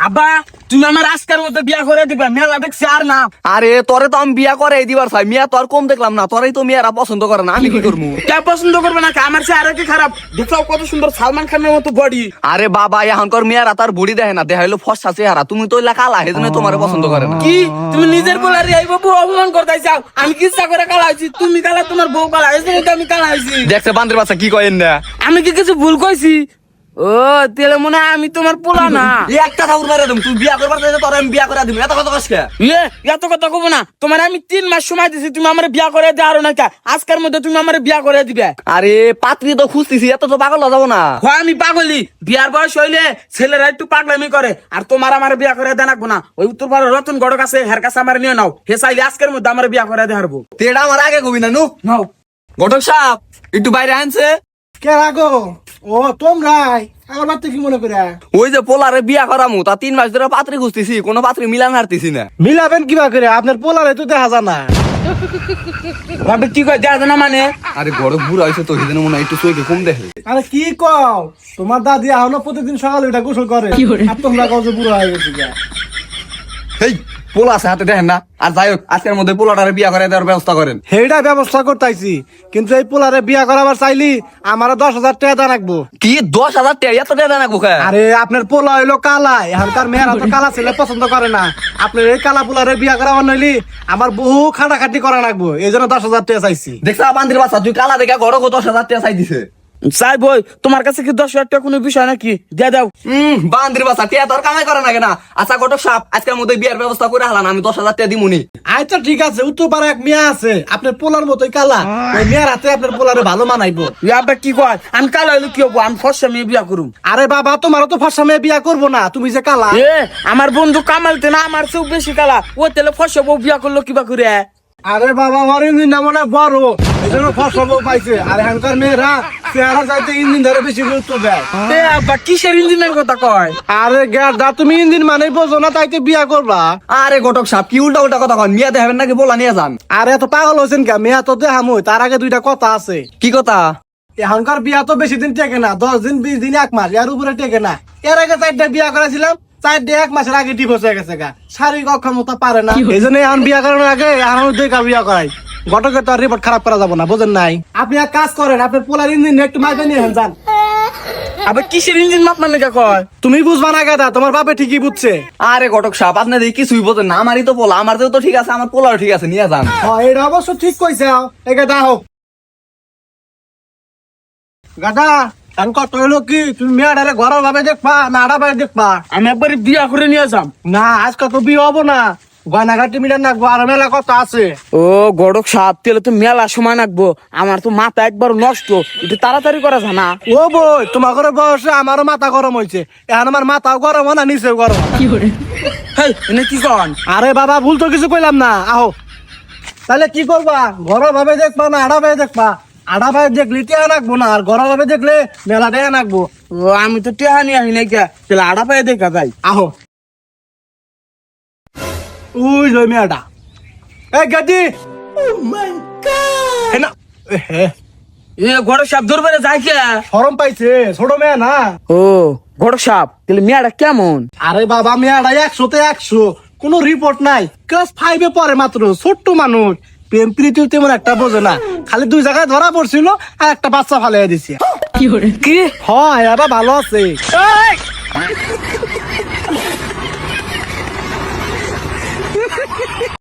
আব্বা তুমি আমার আজকের মতো বিয়া করে দিবা, মেলা দেখছি আর না। আরে তোরে তো আমি বিয়া করে দিবার চাই, মিয়া তোর কম দেখলাম না, তোরাই তো মেয়েরা পছন্দ করে না, আমি কি করবো? কে পছন্দ করবে না? আমার সে আরো কি খারাপ? দেখো কত সুন্দর সালমান খানের মতো বডি। আরে বাবা এখনকার মেয়েরা তার বডি দেখে না, দেখা হলো ফর্সা চেহারা, তুমি তো কালা, এই জন্য তোমার পছন্দ করে না। কি তুমি নিজের বলার এই বাবু অপমান করতে চাও? আমি কি ইচ্ছা করে কালা হয়েছি? তুমি কালা, তোমার বউ কালা, এই জন্য তো আমি কালা হয়েছি। দেখছে বান্দির বাচ্চা কি কয়েন না, আমি কি কিছু ভুল কইছি? ও তাহলে মনে হয় আমি তোমার পোলা না। একটা ঠাকুর মেরে দেব, তুই বিয়া করবার চাইলে তোর আমি বিয়া করে দিব, এত কথা কসকে? এত কথা কব না। তোমার আমি 3 মাস সময় দিছি, তুমি আমার বিয়া করে দিয়ে আরো না কা? আজকের মধ্যে তুমি আমার বিয়া করে দিবে। আরে পাত্রী তো খুঁজতেছি, এত তো পাগল হয়ে যাবো না। হয় আমি পাগলি? বিয়ার বয়স হইলে ছেলেরা একটু পাগলামি করে, আর তোমার আমার বিয়া করে দেন রাখবো না। ওই উত্তর পাড়ার রতন গড় কাছে হের কাছে আমার নিয়ে নাও, হে চাইলে আজকের মধ্যে আমার বিয়া করে দিয়ে হারবো। তেটা আমার আগে কবি না, নাও। ঘটক সাপ একটু বাইরে আনছে। কে রাখো? ও তোমরাই আমার বাড়িতে কি মনে করে? ওই যে পোলারে বিয়া করামু, তা 3 মাস ধরে পাত্রী খুঁজতেছি, কোনো পাত্রী মিলান হারতেছি না। মিলাবেন কিবা করে? আপনার পোলারে তো দেখা যায় না। ভাবে কি কয় দেয়া না মানে? আরে বড় বুড়া হয়েছে তো, সেদিন মনে হয় একটু চোখে কম দেখে। আরে কি কও, তোমার দাদি এখনো প্রতিদিন সকালে এটা গোসল করে, আর তোমরা কও যে বুড়ো হয়ে গেছে। এই পোলা আছে হাতে দেখেন না। আর যাই হোক আজকের মধ্যে পোলাটারে বিয়া করে দেওয়ার ব্যবস্থা করেন। সেইটা ব্যবস্থা করতেছি, কিন্তু এই পোলারে বিয়া করাবার চাইলি আমার 10,000 টাকা দেওয়া রাখবো। কি 10,000 টাকা? এত টাকা দেন না? আরে আপনার পোলা হইলো কালা, এখানকার মেয়েরা তো কালা ছেলে পছন্দ করে না। আপনার এই কালা পোলারে বিয়া করাবার নইলি আমার বহু খাটাখাটি করা রাখবো, এই জন্য 10,000 টাকা চাইছি। দেখছা বান্দির বাচ্চা, তুই কালা দেখা ঘর 10,000 টাকা চাই দিছে। চাই বই, তোমার কাছে কি 10,000 টাকা কোনো বিষয় নাকি? দিয়ে দাও। বান্দির বাচ্চা টিয়া তোর কামাই করে না কেনা। আচ্ছা ঘটক সাপ, আজকের মধ্যে বিয়ার ব্যবস্থা করে হালান, আমি 10,000 টাকা দিমুনি। আচ্ছা ঠিক আছে, উত্তর পাড়া এক মেয়ে আছে আপনার পোলার মতোই কালা, ওই মেয়ের হাতে আপনার পোলারে ভালো মানাইবো। আব্বা কি কয়? আমি কালা হইলে কি হবো? আমি ফর্সা মেয়ে বিয়া করুম। আরে বাবা তোমারও তো ফর্সা মেয়ে বিয়া করবো না, তুমি যে কালা। আমার বন্ধু কামালতে না আমার চেয়েও বেশি কালা, ও তেলে ফর্সা বউ বিয়া করলো কিবা করে? আরে বাবা আমার ইঞ্জিন না মনে বড়, এই জন্য ফর্সা বউ পাইছে। আর এখানকার মেয়েরা চেহারা চাইতে ইঞ্জিন ধরে বেশি গুরুত্ব দেয়। আব্বা কিসের ইঞ্জিনের কথা কয়? আরে গেদা, তুমি ইঞ্জিন মানে বোঝো না, তাইতে বিয়া করবা? আরে ঘটক সাপ কি উল্টা উল্টা কথা কন, মিয়া দেখাবেন নাকি বলা নিয়ে যান। আরে এত পাগল হয়েছেন কে? মেয়া তো দেখামই, তার আগে 2টা কথা আছে। কি কথা? এখনকার বিয়া তো বেশি দিন টেকে না, 10 দিন 20 দিন 1 মাস, এর উপরে টেকে না। এর আগে 4টা বিয়া করেছিলাম, 4টা 1 মাসের আগে ডিভোর্স হয়ে গেছে গা, শারীরিক অক্ষমতা পারে না, এই জন্য এখন বিয়া করানোর আগে এখন 2টা বিয়া করাই। ঘটকের তো আর রিপোর্ট খারাপ করা যাবো না, বুঝেন নাই? আপনি এক কাজ করেন, আপনার পোলার ইঞ্জিন একটু মাইকে নিয়ে যান। আবার কিসের ইঞ্জিন মাপ মানে কয়? তুমি বুঝবা না গেদা, তোমার বাপে ঠিকই বুঝছে। আরে ঘটক সাপ আপনি দেখি কিছুই বোঝেন না, আমারই তো পোলা, আমার তো ঠিক আছে, আমার পোলাও ঠিক আছে, নিয়ে যান। এটা অবশ্য ঠিক কইছে। গেদা হোক গাদা, এখন কত হলো কি, তুমি মেয়েটারে ঘরের ভাবে দেখবা না আড়া ভাবে দেখবা? আমি একবার বিয়া করে নিয়ে যাম। না আজকে তো বিয়ে হবো না, গয়নাঘাটি মিলে না, আর মেলা কত আছে। ও গড়ক সাপ, তেলে তো মেলা সময় লাগবো, আমার তো মাথা একবার নষ্ট, একটু তাড়াতাড়ি করা জানা। ও বই, তোমার ঘরের বয়সে আমারও মাথা গরম হয়েছে, এখন আমার মাথাও গরম হয় না, নিচেও গরম। হেই এনে কি কন? আরে বাবা ভুল তো কিছু কইলাম না, আহো। তাহলে কি করবা, ঘরের ভাবে দেখবা না আড়া ভাবে দেখবা? আড়া ভাবে দেখলে টেহা নাকবো না, আর ঘরের ভাবে দেখলে মেলা টেহা নাকবো। ও আমি তো টেহানি আহি নাই কে, তাহলে আড়া পায়ে দেখা যাই। আহো ওই যে মেয়েটা, এই গাদি এ গড়ক সাপ দূর বেড়ে যায় কে? শরম পাইছে, ছোট মেয়ে না। ও গড়ক সাপ, তাহলে মেয়েটা কেমন? আরে বাবা মেয়েটা 100-তে 100, কোনো রিপোর্ট নাই, ক্লাস 5-এ পড়ে মাত্র, ছোট্ট মানুষ, প্রেম প্রীতি তেমন একটা বোঝে না, খালি 2 জায়গায় ধরা পড়ছিল আর একটা বাচ্চা ফালাই দিছে। কি হয় আবার ভালো আছে।